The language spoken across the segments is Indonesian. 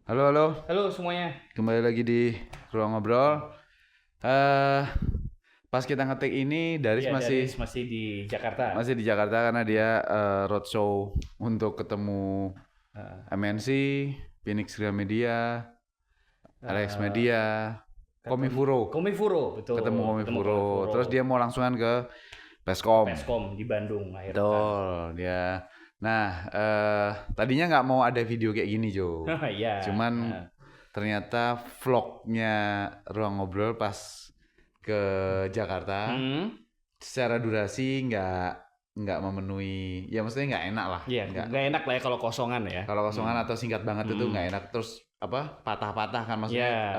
Halo, halo. Halo semuanya. Kembali lagi di Ruang Ngobrol. Eh, Pas kita ngetik ini, Daris Iya, masih Daris masih di Jakarta. di Jakarta karena dia roadshow untuk ketemu Eh, MNC, Phoenix Gramedia, Alex eh, Media, Komifuro. Komifuro, betul. Ketemu Ketemu Komifuro. Komifuro. Terus dia mau langsungan ke Peskom. Peskom di Bandung akhir pekan. Betul, dia. Nah, tadinya nggak mau ada video kayak gini, Jo. Iya. Cuman ternyata vlognya Ruang Ngobrol pas ke Jakarta secara durasi nggak memenuhi, ya maksudnya nggak enak lah. Iya, nggak enak lah ya kalau kosongan ya. Kalau kosongan atau singkat banget itu nggak enak. Terus apa patah-patah kan maksudnya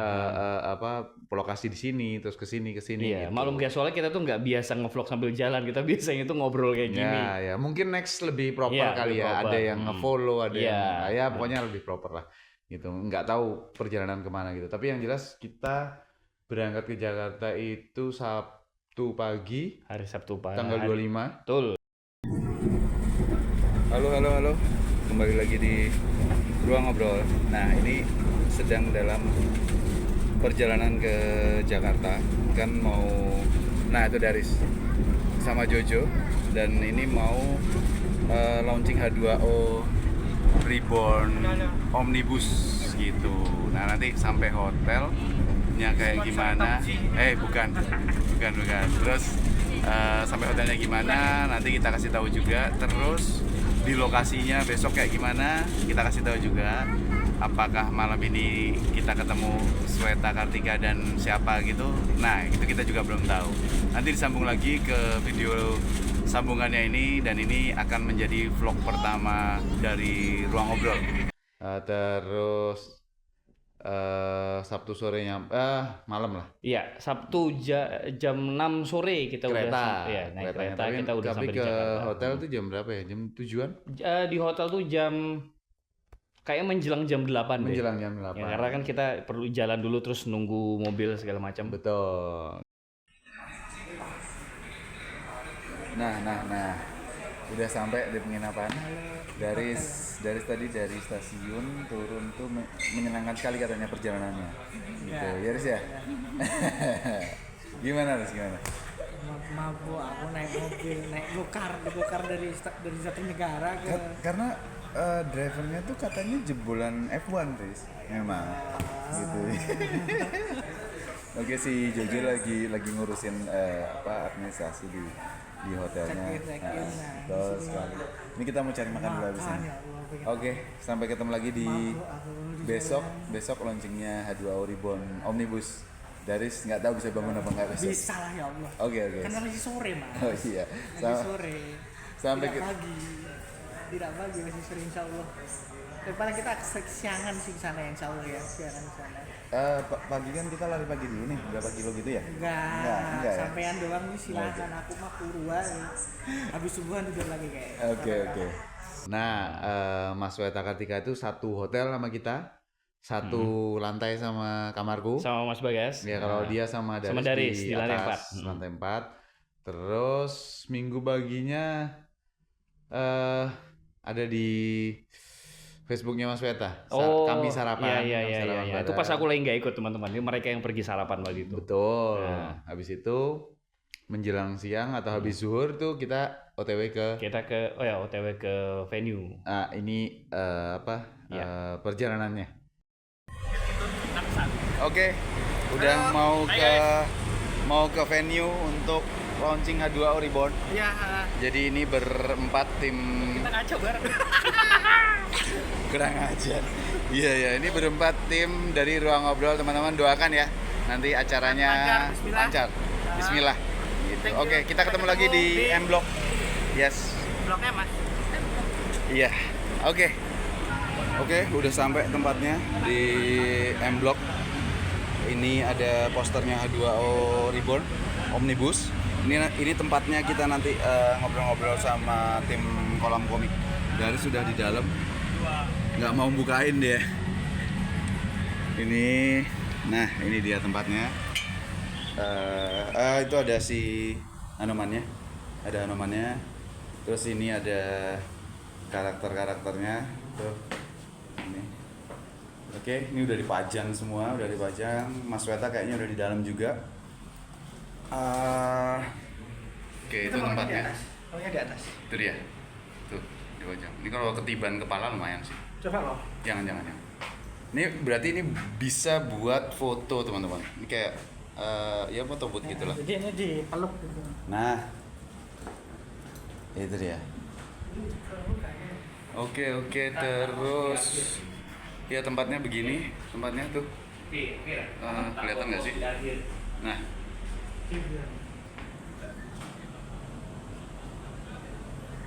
apa lokasi di sini terus ke sini Iya, gitu. malum guys, soalnya kita tuh nggak biasa ngevlog sambil jalan, kita biasanya tuh ngobrol kayak gini. Ya, mungkin next lebih proper Iya, kali lebih ya. proper. Ada yang nge-follow, ada Iya. yang ya pokoknya lebih proper lah. Gitu. Nggak tahu perjalanan kemana gitu. Tapi yang jelas kita berangkat ke Jakarta itu Sabtu pagi, Hari Sabtu pagi. tanggal 25. Betul. Halo, halo, halo. Kembali lagi di Ruang Ngobrol. Nah, ini sedang dalam perjalanan ke Jakarta. Kan mau, nah itu Daris sama Jojo. Dan ini mau launching H2O Reborn Omnibus gitu. Nah, nanti sampai hotelnya kayak gimana? Bukan. Terus sampai hotelnya gimana? Nanti kita kasih tahu juga. Terus di lokasinya besok kayak gimana? Kita kasih tahu juga. Apakah malam ini kita ketemu Sweta Kartika dan siapa gitu? Nah, itu kita juga belum tahu. Nanti disambung lagi ke video sambungannya ini, dan ini akan menjadi vlog pertama dari Ruang Ngobrol. Terus Sabtu sorenya malam lah. Iya, Sabtu jam 6 sore kita Kereta. udah naik kereta kita udah sampai di Jakarta. Ke hotel tuh jam berapa ya? Jam tujuan? Di hotel tuh kayak menjelang jam 8 deh. Menjelang jam 8. Ya, karena kan kita perlu jalan dulu terus nunggu mobil segala macam. Betul. Nah. Udah sampai di penginapan. Dari tadi dari stasiun turun tuh menyenangkan sekali katanya perjalanannya. Gitu. Ya, Riz ya? Gimana Riz? Mabuk aku naik mobil, naik gokar dari satu negara ke Karena drivernya tuh katanya jebolan F1 Riz. Memang. Gitu. Oke, si Jojo lagi ngurusin administrasi di hotelnya. Betul sekali. Ini kita mau cari makan dulu habis ini. Oke, sampai ketemu lagi di besok launchingnya H2O Reborn Omnibus. Daris nggak tahu bisa bangun apa nggak besok. bisa lah ya Allah. Oke. Karena masih sore mas. Oh iya. Masih sore. Sampai tidak pagi masih sore insya Allah. Daripada kita kesiangan sih ke sana insya Allah ya, siangan ke sana. Pagi kan kita lari pagi dulu nih, berapa kilo gitu ya? Enggak ya? Sampean doang nih silakan, aku mah purwa ya. Habis subuhan tidur lagi kayak. Oke. Nah, Mas Weta Kartika itu satu hotel sama kita, satu lantai sama kamarku. Sama Mas Bagas. Ya, kalau dia sama Daris di lantai 4. Lantai 4. Terus minggu baginya ada di Facebooknya Mas Weta. Kami sarapan. Iya. Itu pas aku lagi nggak ikut teman-teman. Ini mereka yang pergi sarapan waktu itu. Betul. Nah. Habis itu menjelang siang atau habis zuhur tuh kita OTW ke venue. Ini perjalanannya. Oke, udah mau ke venue untuk launching H2O Reborn. Ya. Jadi ini berempat tim. Kita ngaco bareng. Kurang ajar. Iya, ini berempat tim dari Ruang Ngobrol, teman-teman, doakan ya. Nanti acaranya lancar. Bismillah. Gitu. Oke, kita ketemu lagi di M Block. Yes. Bloknya mas. Iya. Oke, udah sampai tempatnya di M Block. Ini ada posternya H2O Reborn Omnibus. Ini tempatnya kita nanti ngobrol-ngobrol sama tim kolam komik. Dari sudah di dalam, nggak mau bukain dia. Ini dia tempatnya. Itu ada si Anomannya, Terus ini ada karakternya. Tuh, ini. Oke, ini udah dipajang semua, udah dipajang. Mas Weta kayaknya udah di dalam juga. Oke, itu maunya tempatnya. di atas. Maunya di atas. Itu dia. Tuh, dipajang. Ini kalau ketiban kepala lumayan sih. Coba loh. Jangan. Ini berarti ini bisa buat foto teman-teman. Ini kayak ya foto booth gitu lah. Jadi ini dipeluk gitu. Nah, itu dia. Oke, terus ya tempatnya begini, tempatnya tuh kelihatan nggak sih? Nah,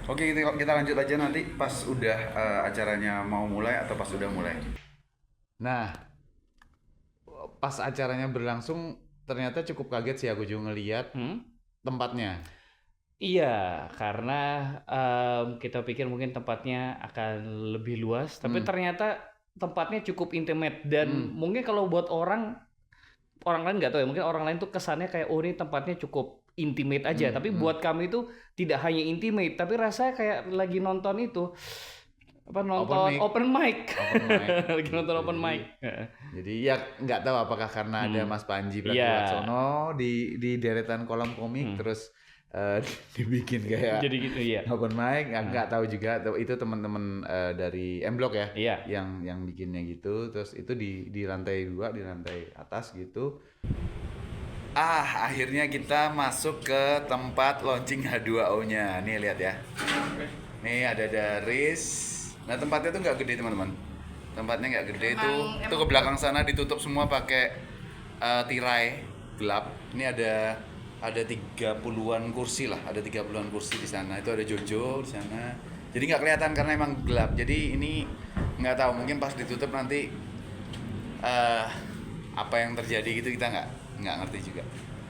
oke kita lanjut aja nanti pas udah acaranya mau mulai atau pas udah mulai. Nah, pas acaranya berlangsung ternyata cukup kaget sih aku juga ngeliat tempatnya. Iya, karena kita pikir mungkin tempatnya akan lebih luas, tapi ternyata tempatnya cukup intimate dan mungkin kalau buat orang lain nggak tahu ya, mungkin orang lain tuh kesannya kayak oh ini tempatnya cukup intimate aja, tapi buat kami itu tidak hanya intimate, tapi rasanya kayak lagi nonton itu open mic. Lagi nonton open mic. Jadi ya nggak tahu apakah karena ada Mas Panji Pragiwaksono di deretan kolom komik terus dibikin kayak jadi gitu ya. Open mic, nggak tahu juga itu teman-teman dari M-Block ya, Iya. yang bikinnya gitu. Terus itu di lantai 2, di lantai atas gitu. Akhirnya kita masuk ke tempat launching H2O-nya. Nih lihat ya. Nih ada Daris. Nah tempatnya tuh nggak gede teman-teman. Tempatnya nggak gede tuh ke belakang sana ditutup semua pakai tirai gelap. Ini ada 30-an kursi lah, ada 30-an kursi di sana. Itu ada Jojo di sana. Jadi nggak kelihatan karena emang gelap. Jadi ini nggak tahu, mungkin pas ditutup nanti apa yang terjadi gitu kita nggak ngerti juga.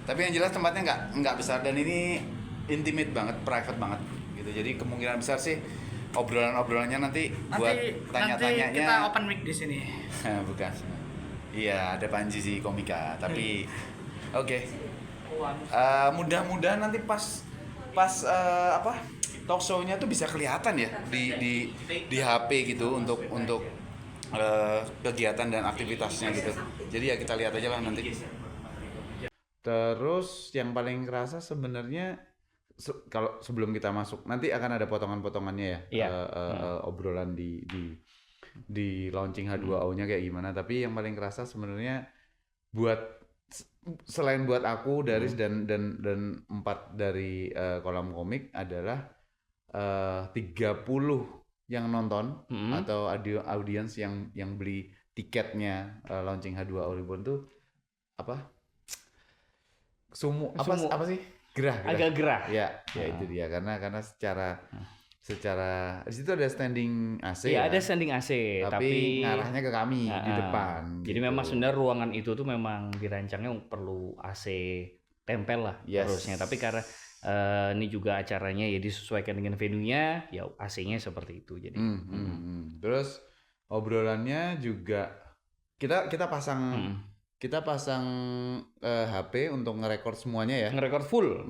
Tapi yang jelas tempatnya nggak besar dan ini intimate banget, private banget gitu. Jadi kemungkinan besar sih obrolannya nanti buat tanya-tanyanya. Nanti kita open mic di sini. Bukan. Iya, ada Panji sih komika, tapi oke. Mudah-mudahan nanti pas talk show-nya tuh bisa kelihatan ya di HP gitu untuk kegiatan dan aktivitasnya gitu. Jadi ya kita lihat aja lah nanti. Terus yang paling kerasa sebenarnya kalau sebelum kita masuk nanti akan ada potongan-potongannya ya. Obrolan di launching H2O-nya kayak gimana, tapi yang paling kerasa sebenarnya selain buat aku Daris dan 4 dari kolam komik adalah 30 yang nonton atau audiens yang beli tiketnya launching H2O Reborn tuh apa sih? Gerah. Agak gerah. Ya itu dia karena secara di situ ada standing AC. Iya, ada standing AC, tapi ngarahnya ke kami di depan. Jadi gitu. memang sebenarnya ruangan itu tuh memang dirancangnya perlu AC tempel lah harusnya. Tapi karena ini juga acaranya ya disesuaikan dengan venue-nya, ya AC-nya seperti itu. Jadi. Terus obrolannya juga kita pasang HP untuk ngerekord semuanya ya. Ngerekord full.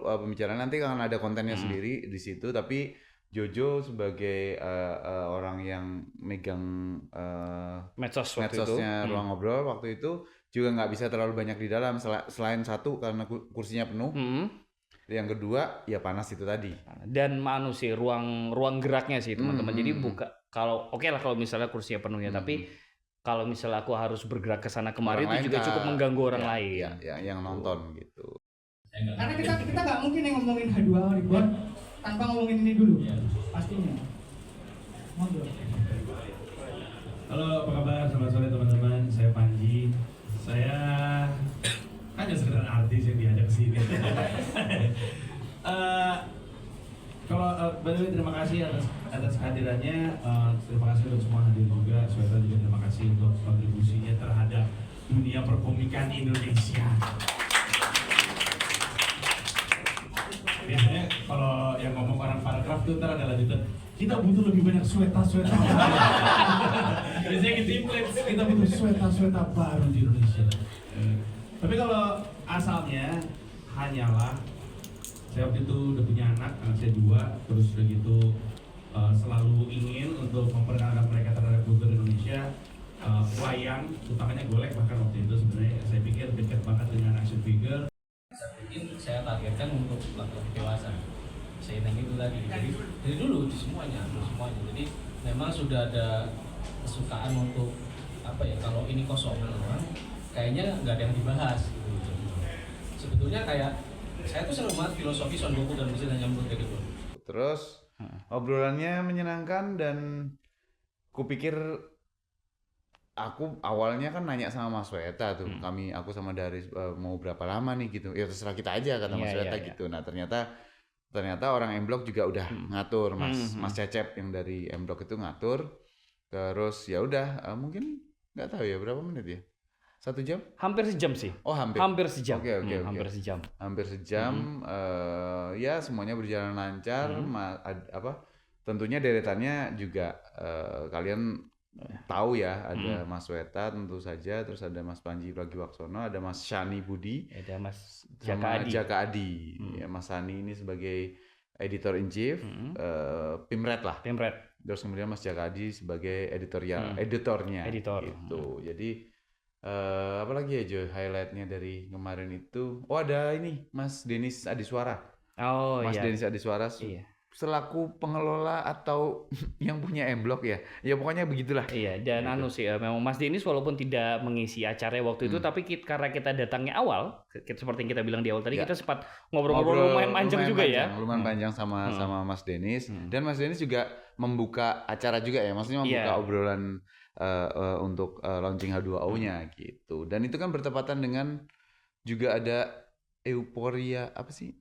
Pembicaraan nanti akan ada kontennya sendiri di situ. Tapi Jojo sebagai orang yang megang medsosnya Ruang Ngobrol waktu itu juga nggak bisa terlalu banyak di dalam. Selain satu karena kursinya penuh. Yang kedua ya panas itu tadi. Dan sih ruang geraknya sih teman-teman. Jadi kalau misalnya kursinya penuh ya, tapi kalau misalnya aku harus bergerak ke sana kemari itu juga cukup mengganggu orang lain. Ya, yang nonton gitu. Karena kita nggak mungkin ngomongin H2O Reborn tanpa ngomongin ini dulu. Pastinya. Monggo. Halo, apa kabar? Selamat sore teman-teman. Saya Panji. Saya hanya sekedar artis yang diajak ke sini. By the way, terima kasih atas kehadirannya. Terima kasih untuk semua hadir juga. Sweta juga terima kasih untuk kontribusinya terhadap dunia perkomikan Indonesia. Biasanya kalau yang ngomong orang paragraf itu ntar ada lanjutan. Kita butuh lebih banyak Sweta. Biasanya gitu, kita butuh Sweta baru di Indonesia. Tapi kalau asalnya hanyalah saya waktu itu udah punya anak saya 2, terus udah gitu selalu ingin untuk memperkenalkan mereka terhadap kultur Indonesia. utamanya golek bahkan waktu itu sebenarnya saya pikir dekat banget dengan action figure. Mungkin saya targetkan untuk laki-laki dewasa. Saya tanya itu tadi. Jadi dari dulu semuanya. Jadi memang sudah ada kesukaan untuk apa ya? Kalau ini kosongan orang, kayaknya nggak ada yang dibahas. Gitu. Sebetulnya kayak saya tuh senang banget filosofi Son Goku dan mesin hanya menurut kayak gitu. Terus obrolannya menyenangkan dan kupikir aku awalnya kan nanya sama Mas Weta tuh, aku sama Daris mau berapa lama nih gitu. Ya terserah kita aja kata Mas Weta gitu. Nah, ternyata orang M-Block juga udah ngatur, Mas Cecep yang dari M-Block itu ngatur. Terus ya udah mungkin nggak tahu ya berapa menit ya. 1 jam? Hampir sejam sih. Oh, Hampir sejam. Oke. Hampir sejam. Hampir sejam. Ya semuanya berjalan lancar. Tentunya deretannya juga kalian tahu ya, ada Mas Weta tentu saja, terus ada Mas Panji Pragiwaksono, ada Mas Shani Budi, Ada Mas sama Jaka Adi. Jaka Adi. Ya, Mas Shani ini sebagai editor in chief, Pimret lah. Pemret. Terus kemudian Mas Jaka Adi sebagai editornya. Editor. Gitu. Jadi apa lagi ya Jo, highlightnya dari kemarin itu? Oh ada ini Mas Denis Adiswara. Oh Mas iya. Denis Adiswara Iya. selaku pengelola atau yang punya M-Block ya. Ya pokoknya begitulah. Iya, dan sih memang Mas Denis walaupun tidak mengisi acara waktu itu, tapi karena kita datangnya awal, seperti yang kita bilang di awal tadi, Ya. kita sempat ngobrol-ngobrol lumayan panjang juga ya. Lumayan panjang sama Mas Denis. Dan Mas Denis juga membuka acara juga ya, maksudnya membuka obrolan untuk launching H2O-nya gitu. Dan itu kan bertepatan dengan juga ada euforia apa sih?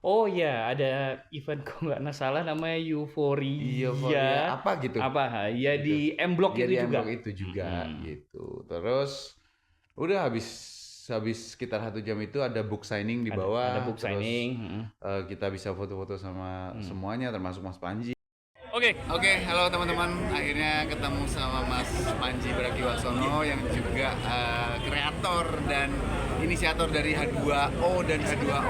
Oh ya, ada event kok nggak salah namanya Euphoria. Euforia apa gitu? Apa? Ya di M-Block Ya, itu di juga. M-Block itu juga gitu. Terus udah habis sekitar 1 jam itu ada book signing di bawah. Ada book terus, signing. kita bisa foto-foto sama semuanya termasuk Mas Panji. Oke. Halo teman-teman. Akhirnya ketemu sama Mas Panji Pragiwaksono yang juga kreator dan inisiator dari H2O dan H2O.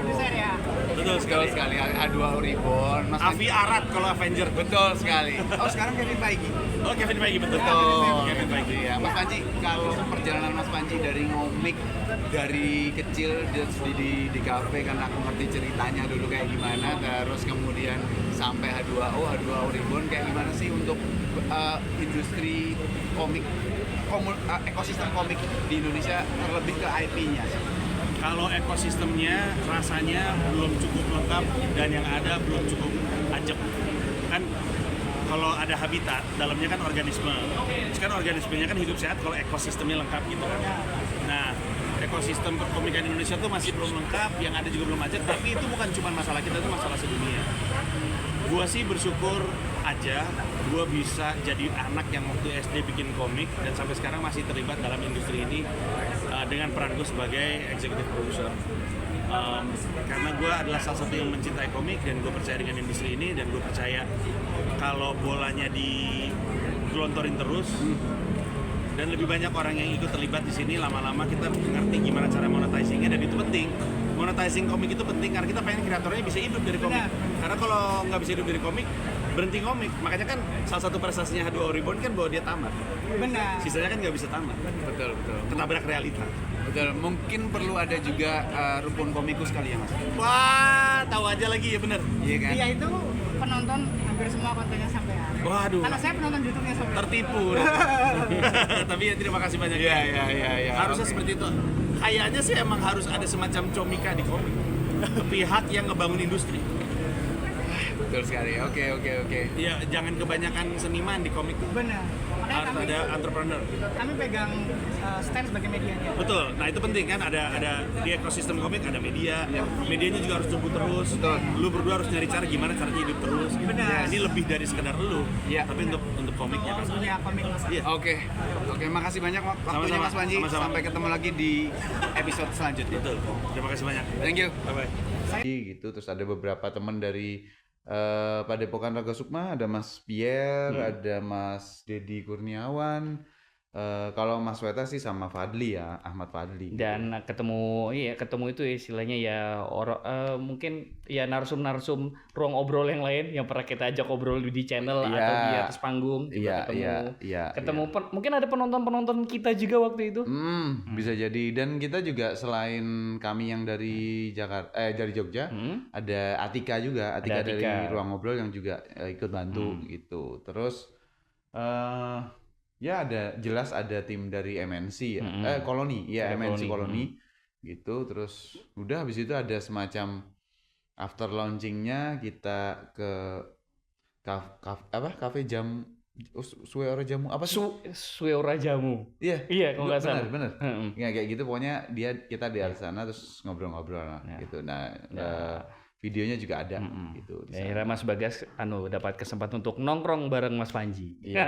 Betul sekali. H2O Reborn. Mas Avi Arad kalau Avenger. Betul sekali. Oh sekarang Kevin Feige. Oh Kevin Feige betul. Kevin Feige ya. Mas Panji, kalau perjalanan Mas Panji dari ngomik dari kecil di kafe, karena aku ngerti ceritanya dulu kayak gimana, terus kemudian sampai H2O Reborn kayak gimana sih untuk industri komik, ekosistem komik di Indonesia terlebih ke IP-nya. Kalau ekosistemnya rasanya belum cukup lengkap dan yang ada belum cukup ajak. Kan kalau ada habitat, dalamnya kan organisme. Sekarang organismenya kan hidup sehat kalau ekosistemnya lengkap gitu kan. Nah, ekosistem perkomikan Indonesia tuh masih belum lengkap, yang ada juga belum ajak, tapi itu bukan cuma masalah kita, itu masalah sedunia. Gua sih bersyukur aja gua bisa jadi anak yang waktu SD bikin komik dan sampai sekarang masih terlibat dalam industri ini dengan peran gue sebagai executive producer. Karena gue adalah salah satu yang mencintai komik dan gue percaya dengan industri ini, dan gue percaya kalau bolanya digelontorin terus dan lebih banyak orang yang ikut terlibat di sini, lama-lama kita ngerti gimana cara monetizingnya, dan itu penting. Monetizing komik itu penting karena kita pengen kreatornya bisa hidup dari komik. Karena kalau nggak bisa hidup dari komik, berhenti komik. Makanya kan salah satu prestasinya H2O Reborn kan bahwa dia tamat. Benar. Sisanya kan nggak bisa tamat. Betul. Ketabrak realita. Betul. Mungkin perlu ada juga rukun komikus kali ya Mas. Wah, tahu aja lagi ya, bener. Iya kan? Iya itu penonton hampir semua kontennya sampai habis. Waduh. Karena saya penonton YouTube-nya sampai Tertipu. Tapi ya terima kasih banyak. Iya. Harusnya seperti itu. Kayaknya sih emang harus ada semacam comika di komik. Pihak yang ngebangun industri. Betul sekali. Oke. Ya, jangan kebanyakan seniman di komik. Benar. Makanya Harus ada entrepreneur. kami pegang stand sebagai medianya. Betul. Nah, itu penting kan, ada di ekosistem komik ada media. Medianya juga harus tumbuh terus. Betul. Lu berdua harus nyari cara gimana caranya hidup terus. Benar. Ini lebih dari sekedar lu. Iya. Tapi untuk komiknya kan. Punya komik Iya. Oke, makasih banyak waktunya Sama-sama. Mas Panji. Sama-sama. Sampai ketemu lagi di episode selanjutnya. Betul. Terima kasih banyak. Thank you. Bye-bye. Gitu, terus ada beberapa teman dari Padepokan Raga Sukma, ada Mas Pierre, ada Mas Dedi Kurniawan, Kalau Mas Weta sih sama Fadli ya, Ahmad Fadli. Dan ketemu itu istilahnya ya mungkin ya narsum-narsum ruang obrol yang lain yang pernah kita ajak obrol di channel Iya. atau di atas panggung juga ketemu mungkin ada penonton kita juga waktu itu. Bisa jadi. Dan kita juga selain kami yang dari dari Jogja, ada Atika juga, Atika dari ruang obrol yang juga ikut bantu gitu. Terus ya jelas ada tim dari MNC ya, Koloni, ya MNC Koloni gitu. Terus udah habis itu ada semacam after launchingnya kita ke kafe jam Suweora Jamu apa sih? Suweora Jamu. Iya kalau nggak salah. Bener. Ya kayak gitu pokoknya kita di sana terus ngobrol-ngobrol lah gitu. Nah, videonya juga ada gitu. Akhirnya Mas Bagas dapat kesempatan untuk nongkrong bareng Mas Panji. Iya,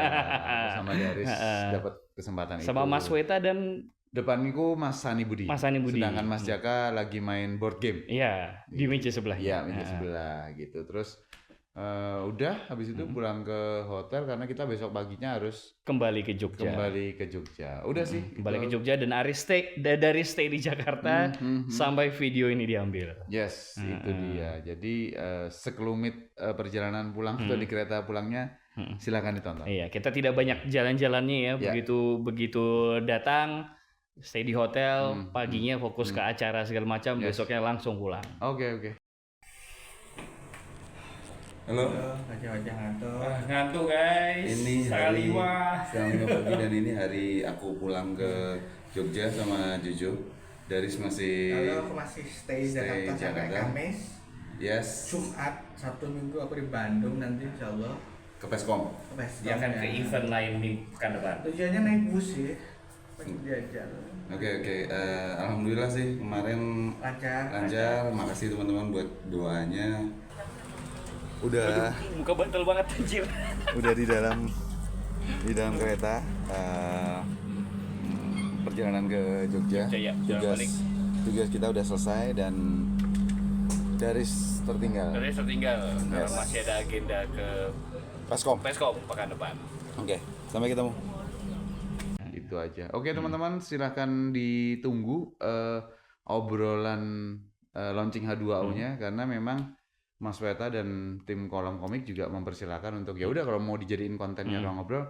sama Daris dapat kesempatan itu. Sama Mas Weta dan depanku Mas Sani Budi. Sedangkan Mas Jaka lagi main board game. Iya, di meja sebelah. Iya, meja sebelah gitu. Terus udah habis itu pulang ke hotel karena kita besok paginya harus kembali ke Jogja. Udah sih. Kembali ke Jogja dan dari stay di Jakarta sampai video ini diambil. Yes, itu dia. Jadi sekelumit perjalanan pulang atau di kereta pulangnya silakan ditonton. Iya, kita tidak banyak jalan-jalannya ya. Begitu datang stay di hotel, paginya fokus ke acara segala macam, besoknya langsung pulang. Oke. Halo. Ngantuk guys. Ini hari setengah 5 pagi dan ini hari aku pulang ke Jogja sama Jojo. Daris masih stay Jakarta sampai Kamis. Yes. Jumat, Sabtu, Minggu aku di Bandung nanti insyaallah. Ke Peskom. Dia akan ke event lain di pekan depan. Tujuannya naik bus sih. Pengen jajan. Oke. Alhamdulillah sih kemarin lancar. Makasih teman-teman buat doanya. Udah muka bantal banget anjir. Udah di dalam kereta perjalanan ke Jogja. Tugas kita udah selesai dan Daris tertinggal. Karena masih ada agenda ke Peskom pekan depan. Oke, sampai ketemu. Itu aja. Oke teman-teman, silahkan ditunggu obrolan launching H2O-nya karena memang Mas Weta dan tim Kolom Komik juga mempersilahkan untuk ya udah kalau mau dijadiin kontennya ruang ngobrol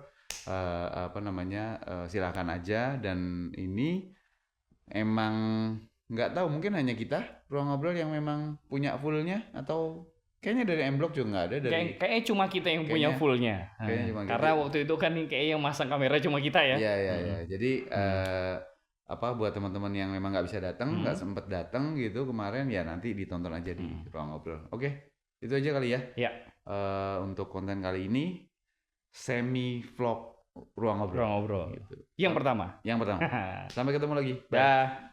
silakan aja. Dan ini emang nggak tahu mungkin hanya kita ruang ngobrol yang memang punya fullnya atau kayaknya dari M-Block juga nggak ada kayaknya cuma kita yang punya fullnya. Karena waktu itu kan kayaknya yang masang kamera cuma kita ya. Iya. Jadi buat teman-teman yang memang nggak bisa datang, nggak sempet datang gitu kemarin ya nanti ditonton aja di ruang ngobrol. Oke, itu aja kali ya. Iya. Untuk konten kali ini semi vlog ruang ngobrol. Gitu. Yang pertama. Sampai ketemu lagi. Bye. Dah.